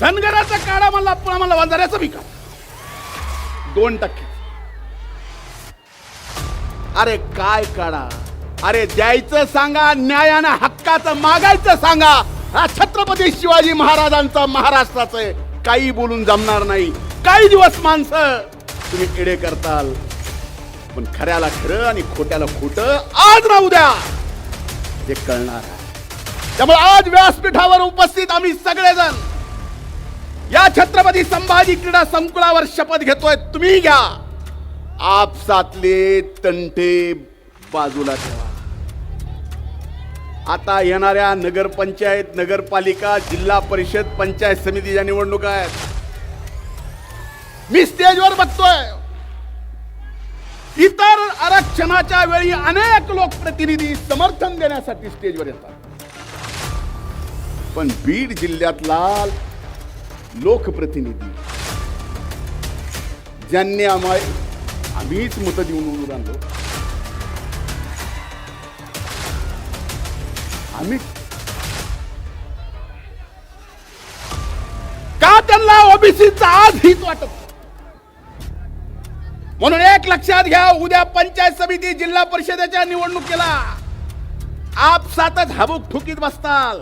धनगराचा काढा म्हणला मला वंजाऱ्याचा विकास 2%. अरे काय काढा, अरे द्यायचं सांगा, न्यायानं हक्काचं मागायचं सांगा. हा छत्रपती शिवाजी महाराजांचा महाराष्ट्राचं काही बोलून जमणार नाही. काही दिवस माणसं तुम्ही किडे करताल, पण खऱ्याला खरं आणि खोट्याला खोटं आज ना उद्या हे कळणार आहे. त्यामुळे आज व्यासपीठावर उपस्थित आम्ही सगळेजण या छत्रपती संभाजी क्रीडा संकुलावर शपथ घेतोय. तुम्ही घ्या, आपसातले तंटे बाजूला ठेवा. आता येणाऱ्या नगरपंचायत, नगरपालिका, जिल्हा परिषद, पंचायत समितीच्या निवडणुका आहेत. मी स्टेजवर बघतोय, इतर आरक्षणाच्या वेळी अनेक लोकप्रतिनिधी समर्थन देण्यासाठी स्टेजवर येतात, पण बीड जिल्ह्यातला लोकप्रतिनिधी ज्यांनी आम्हीच मतं देऊन निवडून आणलो, आम्ही का त्यांना ओबीसीचा आज हित वाटत. म्हणून एक लक्षात घ्या, उद्या पंचायत समिती, जिल्हा परिषदेच्या निवडणुकीला आपसातच हाबूक ठुकीत बसताल.